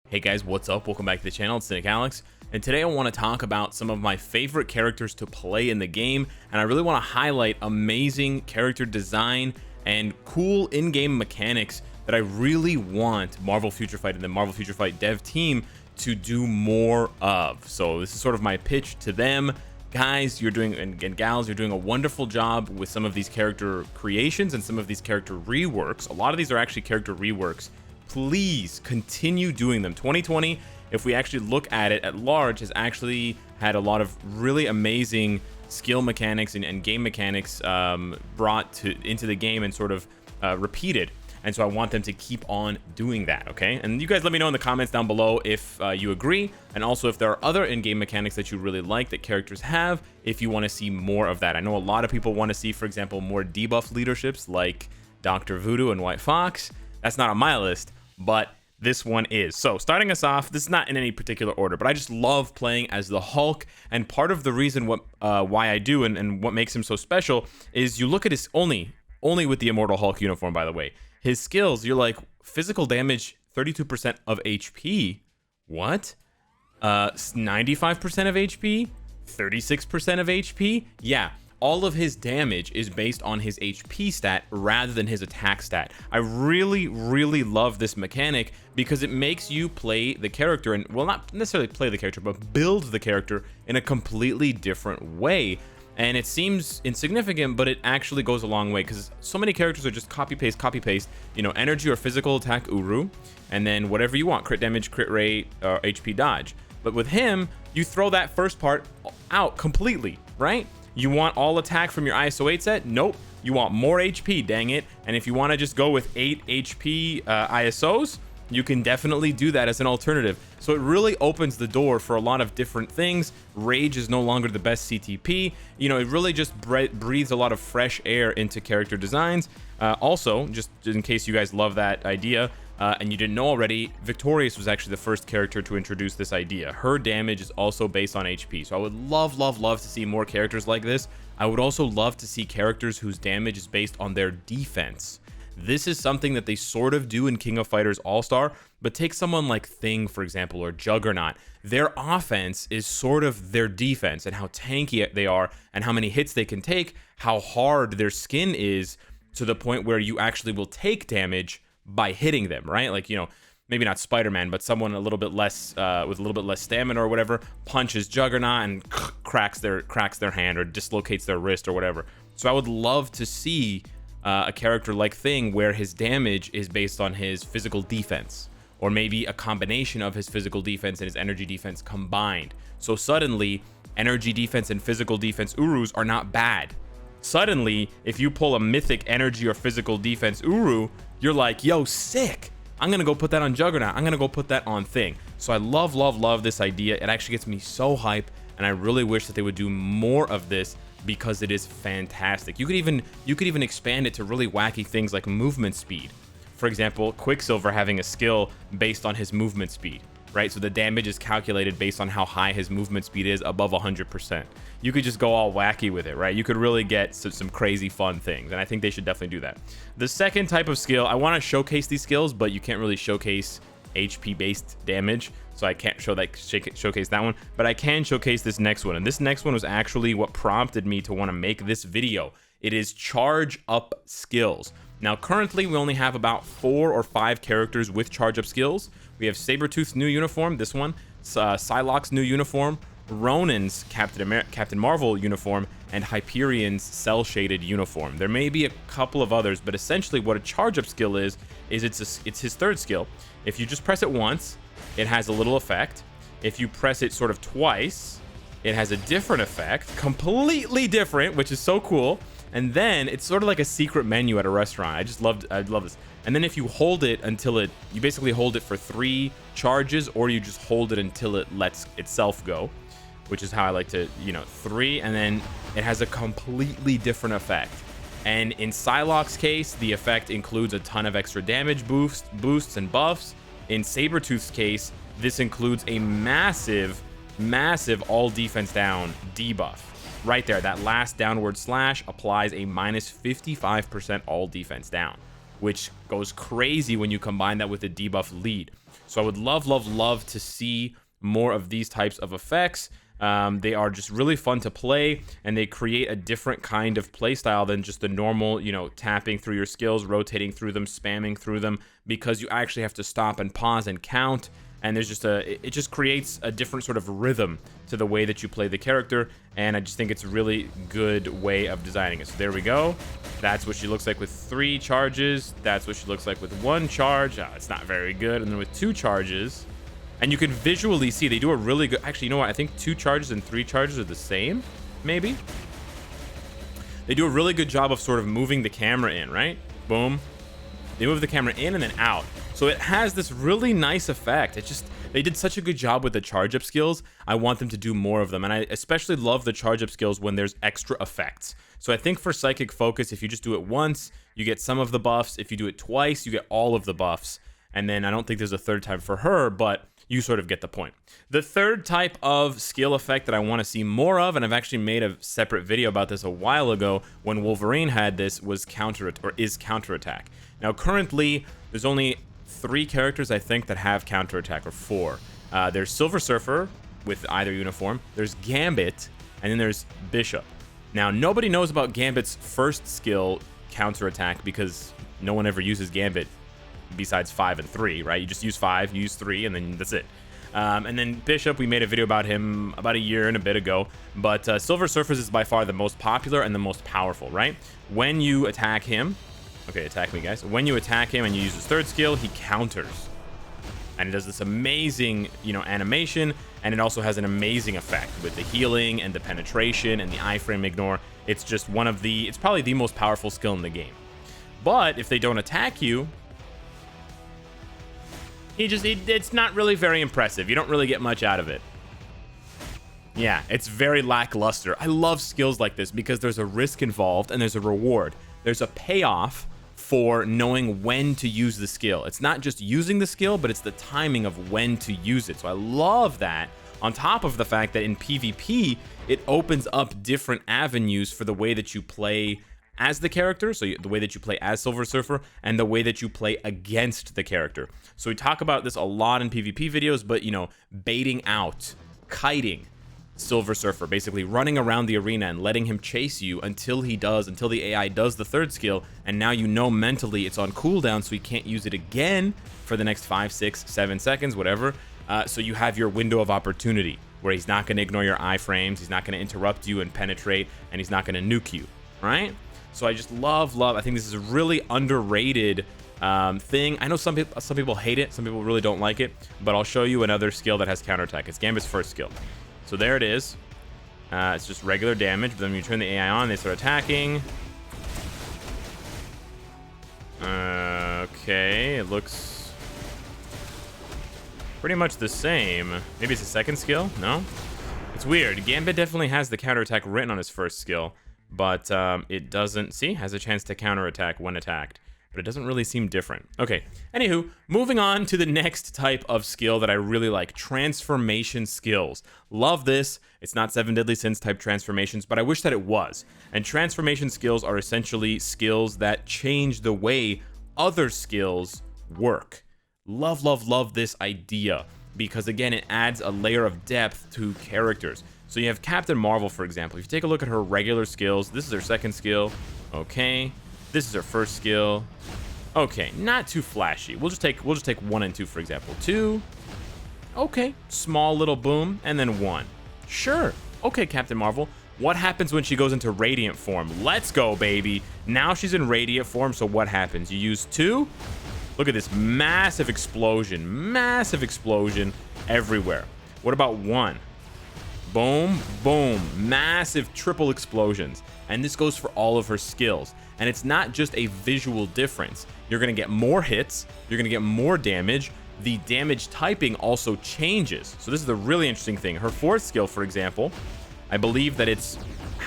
Hey guys, what's up? Welcome back to the channel. It's Cynicalex, and today I want to talk about some of my favorite characters to play in the game, and I really want to highlight amazing character design and cool in-game mechanics that I really want Marvel Future Fight and the Marvel Future Fight dev team to do more of. So this is sort of my pitch to them. Guys, you're doing, and gals, you're doing a wonderful job with some of these character creations and some of these character reworks. A lot of these are actually character reworks. Please continue doing them. 2020, if we actually look at it at large, has actually had a lot of really amazing skill mechanics and game mechanics brought into the game and sort of repeated. And so I want them to keep on doing that, okay? And you guys let me know in the comments down below if you agree, and also if there are other in-game mechanics that you really like that characters have, if you want to see more of that. I know a lot of people want to see, for example, more debuff leaderships like Dr. Voodoo and White Fox. That's not on my list, but this one is. So starting us off, this is not in any particular order, but I just love playing as the Hulk, and part of the reason why I do and what makes him so special is you look at his only with the Immortal Hulk uniform, by the way. His skills, you're like, physical damage 32% of HP. What? 95% of HP? 36% of HP? Yeah. All of his damage is based on his HP stat rather than his attack stat. I really, really love this mechanic because it makes you play the character, and well, not necessarily play the character, but build the character in a completely different way. And it seems insignificant, but it actually goes a long way because so many characters are just copy paste, you know, energy or physical attack Uru, and then whatever you want, crit damage, crit rate, or HP dodge. But with him, you throw that first part out completely, right? You want all attack from your ISO 8 set? Nope. You want more HP, dang it. And if you want to just go with 8 HP ISOs, you can definitely do that as an alternative. So it really opens the door for a lot of different things. Rage is no longer the best CTP. You know, it really just breathes a lot of fresh air into character designs. Also, just in case you guys love that idea, and you didn't know already, Victorious was actually the first character to introduce this idea. Her damage is also based on HP. So I would love to see more characters like this. I would also love to see characters whose damage is based on their defense. This is something that they sort of do in King of Fighters All-Star, but take someone like Thing, for example, or Juggernaut. Their offense is sort of their defense, and how tanky they are, and how many hits they can take, how hard their skin is, to the point where you actually will take damage by hitting them, right? Like, you know, maybe not Spider-Man, but someone a little bit less, with a little bit less stamina or whatever, punches Juggernaut and cracks their hand or dislocates their wrist or whatever. So I would love to see a character like Thing where his damage is based on his physical defense, or maybe a combination of his physical defense and his energy defense combined. So suddenly, energy defense and physical defense Urus are not bad. Suddenly, if you pull a mythic energy or physical defense Uru, you're like, yo, sick. I'm gonna go put that on Juggernaut. I'm gonna go put that on Thing. So I love this idea. It actually gets me so hype, and I really wish that they would do more of this because it is fantastic. You could even expand it to really wacky things like movement speed. For example, Quicksilver having a skill based on his movement speed, right? So the damage is calculated based on how high his movement speed is, above 100%. You could just go all wacky with it, right? You could really get some crazy fun things, and I think they should definitely do that. The second type of skill, I want to showcase these skills, but you can't really showcase HP based damage, so I can't showcase that one, but I can showcase this next one. And this next one was actually what prompted me to want to make this video. It is charge up skills. Now currently we only have about 4 or 5 characters with charge up skills. We have Sabretooth's new uniform, this one, Psylocke's new uniform, Ronin's Captain Marvel uniform, and Hyperion's cell shaded uniform. There may be a couple of others, but essentially what a charge up skill is it's his third skill. If you just press it once, it has a little effect. If you press it sort of twice, it has a different effect, completely different, which is so cool. And then it's sort of like a secret menu at a restaurant. I love this. And then if you hold it until you basically hold it for 3 charges, or you just hold it until it lets itself go, which is how I like to, you know, 3, and then it has a completely different effect. And in Psylocke's case, the effect includes a ton of extra damage boosts and buffs. In Sabretooth's case, this includes a massive all defense down debuff. Right there, that last downward slash applies a minus 55% all defense down. which goes crazy when you combine that with the debuff lead. So I would love to see more of these types of effects. They are just really fun to play, and they create a different kind of playstyle than just the normal, you know, tapping through your skills, rotating through them, spamming through them, because you actually have to stop and pause and count. And there's just it just creates a different sort of rhythm to the way that you play the character, and I just think it's a really good way of designing it. So there we go. That's what she looks like with 3 charges. That's what she looks like with 1 charge. It's not very good. And then with 2 charges, and you can visually see they do a really good, actually, you know what? I think 2 charges and 3 charges are the same, maybe. They do a really good job of sort of moving the camera in, right? Boom. They move the camera in and then out. So it has this really nice effect. It's just, they did such a good job with the charge up skills. I want them to do more of them. And I especially love the charge up skills when there's extra effects. So I think for Psychic Focus, if you just do it once, you get some of the buffs. If you do it twice, you get all of the buffs. And then I don't think there's a third time for her, but you sort of get the point. The third type of skill effect that I want to see more of, and I've actually made a separate video about this a while ago when Wolverine had this, was counterattack. Now currently, there's only 3 characters I think that have counterattack, or 4. There's Silver Surfer with either uniform, there's Gambit, and then there's Bishop. Now nobody knows about Gambit's first skill, counterattack, because no one ever uses Gambit besides 5 and 3, right? You just use 5, you use 3, and then that's it. And then Bishop, we made a video about him about a year and a bit ago, but Silver Surfer's is by far the most popular and the most powerful, right? When you attack him, okay, attack me, guys. When you attack him and you use his third skill, he counters. And it does this amazing, you know, animation, and it also has an amazing effect with the healing and the penetration and the iframe ignore. It's just one of the, it's probably the most powerful skill in the game. But if they don't attack you, it's not really very impressive. You don't really get much out of it. Yeah, it's very lackluster. I love skills like this because there's a risk involved and there's a reward. There's a payoff for knowing when to use the skill. It's not just using the skill, but it's the timing of when to use it. So I love that, on top of the fact that in PvP, it opens up different avenues for the way that you play as the character, so the way that you play as Silver Surfer, and the way that you play against the character. So we talk about this a lot in PvP videos, but, you know, baiting out, kiting Silver Surfer, basically running around the arena and letting him chase you until the AI does the third skill, and now you know mentally it's on cooldown, so you can't use it again for the next 5, 6, 7 seconds, whatever. So you have your window of opportunity where he's not going to ignore your iframes, he's not going to interrupt you and penetrate, and he's not going to nuke you, right? So I just love, I think this is a really underrated thing. I know some people hate it, some people really don't like it, but I'll show you another skill that has counterattack. It's Gambit's first skill. So there it is. It's just regular damage, but then when you turn the AI on, they start attacking. Okay, it looks pretty much the same. Maybe it's a second skill? No? It's weird. Gambit definitely has the counterattack written on his first skill, but it doesn't, see, has a chance to counterattack when attacked, but it doesn't really seem different. Okay, anywho, moving on to the next type of skill that I really like, transformation skills. Love this. It's not 7 Deadly Sins type transformations, but I wish that it was. And transformation skills are essentially skills that change the way other skills work. Love this idea, because again, it adds a layer of depth to characters. So you have Captain Marvel, for example. If you take a look at her regular skills, this is her second skill. Okay. This is her first skill. Okay, not too flashy. We'll just take 1 and 2, for example. 2. Okay, small little boom, and then 1. Sure. Okay, Captain Marvel. What happens when she goes into Radiant form? Let's go, baby. Now she's in Radiant form, so what happens? You use 2. Look at this massive explosion everywhere. What about 1? Boom, boom, massive triple explosions. And this goes for all of her skills. And it's not just a visual difference. You're going to get more hits, you're going to get more damage. The damage typing also changes. So this is the really interesting thing. Her fourth skill, for example, I believe that it's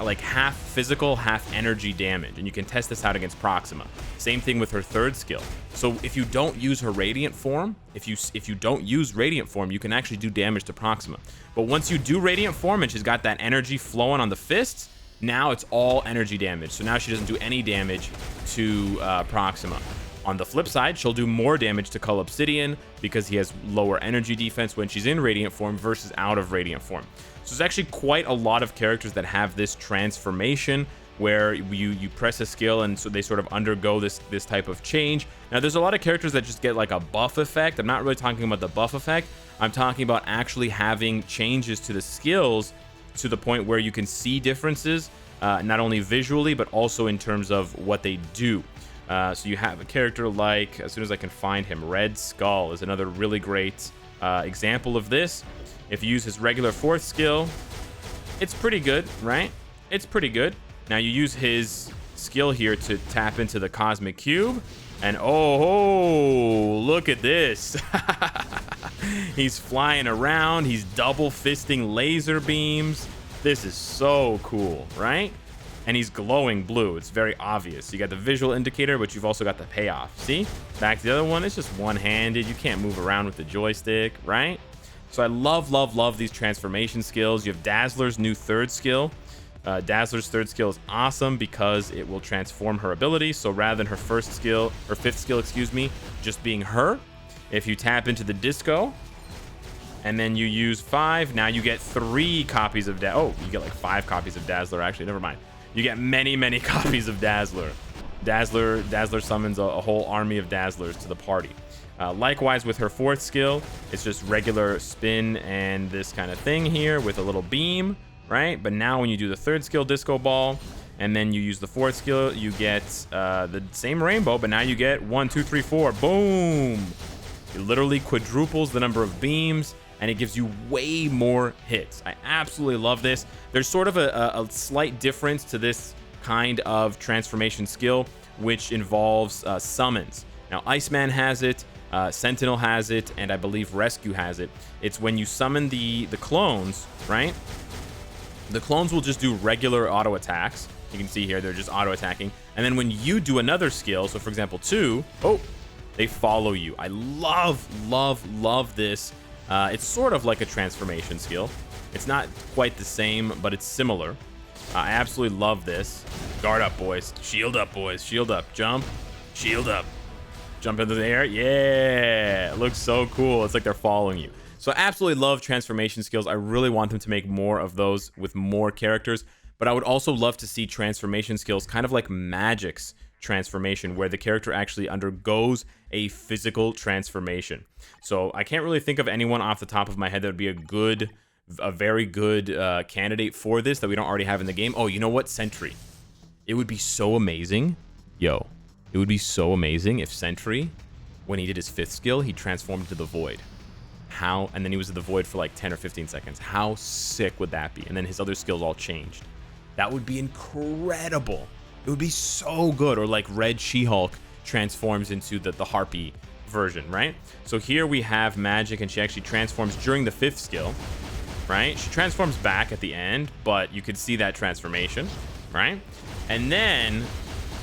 like half physical, half energy damage, and you can test this out against Proxima. Same thing with her third skill. So if you don't use her Radiant form, if you don't use Radiant form, you can actually do damage to Proxima. But once you do Radiant form and she's got that energy flowing on the fists, now it's all energy damage. So now she doesn't do any damage to Proxima. On the flip side, she'll do more damage to Cull Obsidian because he has lower energy defense when she's in Radiant form versus out of Radiant form. So there's actually quite a lot of characters that have this transformation where you press a skill and so they sort of undergo this type of change. Now there's a lot of characters that just get like a buff effect. I'm not really talking about the buff effect. I'm talking about actually having changes to the skills to the point where you can see differences, not only visually, but also in terms of what they do. So you have a character like, as soon as I can find him, Red Skull is another really great example of this. If you use his regular 4th skill, it's pretty good, right? It's pretty good. Now you use his skill here to tap into the Cosmic Cube, and oh, look at this. He's flying around, he's double fisting laser beams. This is so cool, right? And he's glowing blue. It's very obvious. You got the visual indicator, but you've also got the payoff. See? Back to the other one, it's just one-handed. You can't move around with the joystick, right? So I love these transformation skills. You have Dazzler's new 3rd skill. Dazzler's 3rd skill is awesome because it will transform her ability. So rather than her 1st skill, or 5th skill, excuse me, just being her, if you tap into the disco, and then you use 5, now you get 3 copies of you get like 5 copies of Dazzler, actually, never mind. You get many copies of Dazzler. Dazzler summons a whole army of Dazzlers to the party. Likewise with her 4th skill, it's just regular spin and this kind of thing here with a little beam, right? But now when you do the 3rd skill, Disco Ball, and then you use the 4th skill, you get the same rainbow, but now you get 1, 2, 3, 4, boom! It literally quadruples the number of beams, and it gives you way more hits. I absolutely love this. There's sort of a slight difference to this kind of transformation skill, which involves summons. Now, Iceman has it, Sentinel has it, and I believe Rescue has it. It's when you summon the clones, right? The clones will just do regular auto attacks. You can see here, they're just auto attacking. And then when you do another skill, so for example, 2, they follow you. I love this. It's sort of like a transformation skill. It's not quite the same, but it's similar. I absolutely love this. Guard up, boys. Shield up, boys. Shield up. Jump. Shield up. Jump into the air. Yeah. It looks so cool. It's like they're following you. So I absolutely love transformation skills. I really want them to make more of those with more characters. But I would also love to see transformation skills kind of like Magic's transformation, where the character actually undergoes a physical transformation. So I can't really think of anyone off the top of my head that would be a very good candidate for this that we don't already have in the game. Oh, you know what? Sentry. It would be so amazing. It would be so amazing if Sentry, when he did his 5th skill, he transformed into the Void. How? And then he was in the Void for like 10 or 15 seconds. How sick would that be? And then his other skills all changed. That would be incredible. It would be so good. Or like Red She-Hulk transforms into the Harpy version, right? So here we have Magic, and she actually transforms during the 5th skill, right? She transforms back at the end, but you could see that transformation, right? And then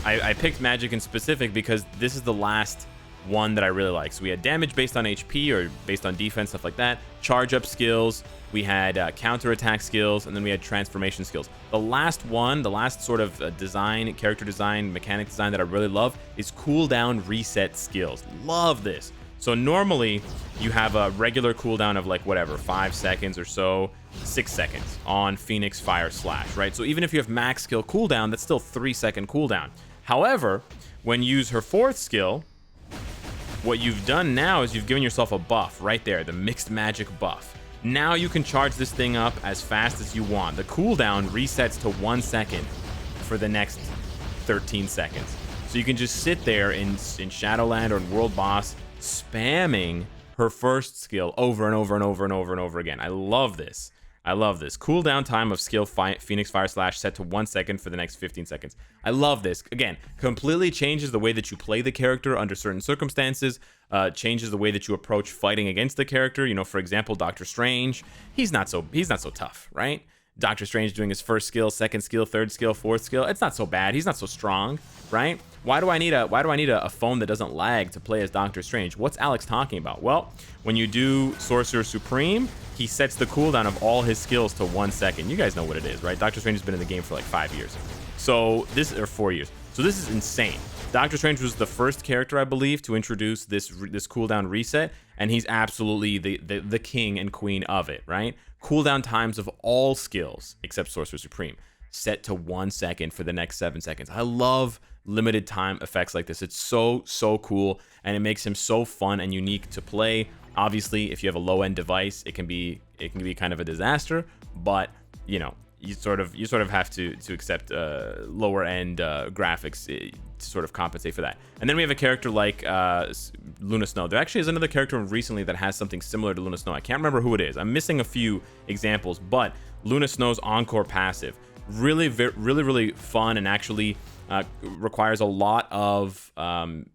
I picked Magic in specific because this is the last one that I really like. So we had damage based on HP or based on defense, stuff like that. Charge up skills. We had counter attack skills, and then we had transformation skills. The last one, the last sort of design, character design, mechanic design that I really love is cooldown reset skills. Love this. So normally you have a regular cooldown of like whatever, 5 seconds or so, 6 seconds on Phoenix Fire Slash, right? So even if you have max skill cooldown, that's still 3-second cooldown. However, when you use her 4th skill, what you've done now is you've given yourself a buff right there, the mixed magic buff. Now you can charge this thing up as fast as you want. The cooldown resets to 1 second for the next 13 seconds. So you can just sit there in Shadowland or in World Boss spamming her 1st skill over and over and over and over and over again. I love this. I love this. Cooldown time of skill Phoenix Fire Slash set to 1 second for the next 15 seconds. I love this. Again, completely changes the way that you play the character under certain circumstances, changes the way that you approach fighting against the character. You know, for example, Doctor Strange, he's not so tough, right? Doctor Strange doing his 1st skill, 2nd skill, 3rd skill, 4th skill. It's not so bad. He's not so strong, right? Why do I need a phone that doesn't lag to play as Doctor Strange? What's Alex talking about? Well, when you do Sorcerer Supreme, he sets the cooldown of all his skills to 1 second. You guys know what it is, right? Doctor Strange has been in the game for like 5 years. So this, or 4 years. So this is insane. Doctor Strange was the first character, I believe, to introduce this cooldown reset, and he's absolutely the king and queen of it, right? Cooldown times of all skills, except Sorcerer Supreme, set to 1 second for the next 7 seconds. I love limited time effects like this. It's so cool, and it makes him so fun and unique to play. Obviously, if you have a low-end device, it can be kind of a disaster, but you know, you sort of have to accept lower end graphics to sort of compensate for that. And then we have a character like Luna Snow. There actually is another character recently that has something similar to Luna Snow. I can't remember who it is. I'm missing a few examples, but Luna Snow's Encore passive, really fun, and actually requires a lot of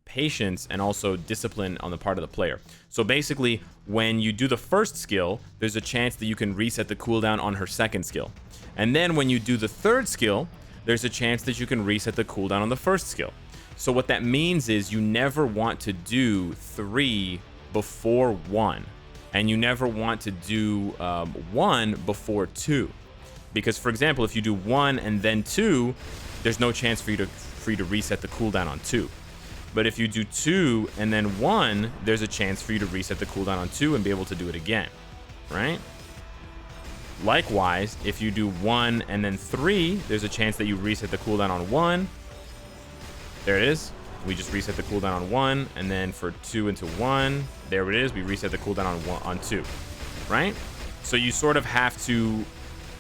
patience and also discipline on the part of the player. So basically, when you do the first skill, there's a chance that you can reset the cooldown on her second skill. And then when you do the third skill, there's a chance that you can reset the cooldown on the first skill. So what that means is you never want to do 3 before 1. And you never want to do 1 before 2. Because, for example, if you do 1 and then 2, there's no chance for you to reset the cooldown on 2. But if you do 2 and then 1, there's a chance for you to reset the cooldown on 2 and be able to do it again, right? Likewise, if you do 1 and then 3, there's a chance that you reset the cooldown on 1. There it is. We just reset the cooldown on 1, and then for 2 into 1, there it is. We reset the cooldown on 2, right? So you sort of have to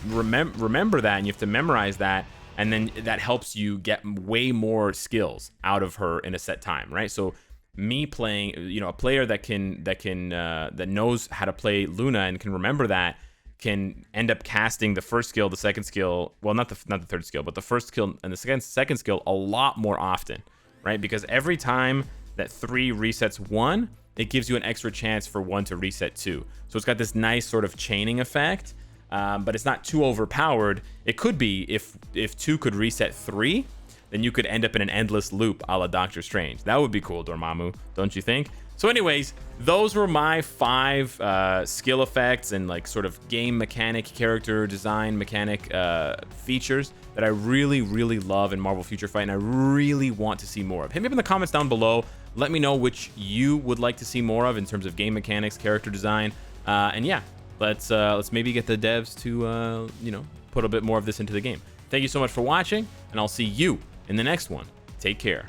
remember that, and you have to memorize that, and then that helps you get way more skills out of her in a set time, right? So me playing, you know, a player that knows how to play Luna and can remember that, can end up casting the first skill, the second skill, well, not the third skill, but the first skill and the second skill a lot more often, right? Because every time that 3 resets 1, it gives you an extra chance for 1 to reset 2. So it's got this nice sort of chaining effect, but it's not too overpowered. It could be if 2 could reset 3, then you could end up in an endless loop a la Doctor Strange. That would be cool, Dormammu, don't you think? So anyways, those were my 5 skill effects and like sort of game mechanic, character design mechanic features that I really love in Marvel Future Fight, and I really want to see more of. Hit me up in the comments down below. Let me know which you would like to see more of in terms of game mechanics, character design, and yeah, let's maybe get the devs to you know, put a bit more of this into the game. Thank you so much for watching, and I'll see you in the next one. Take care.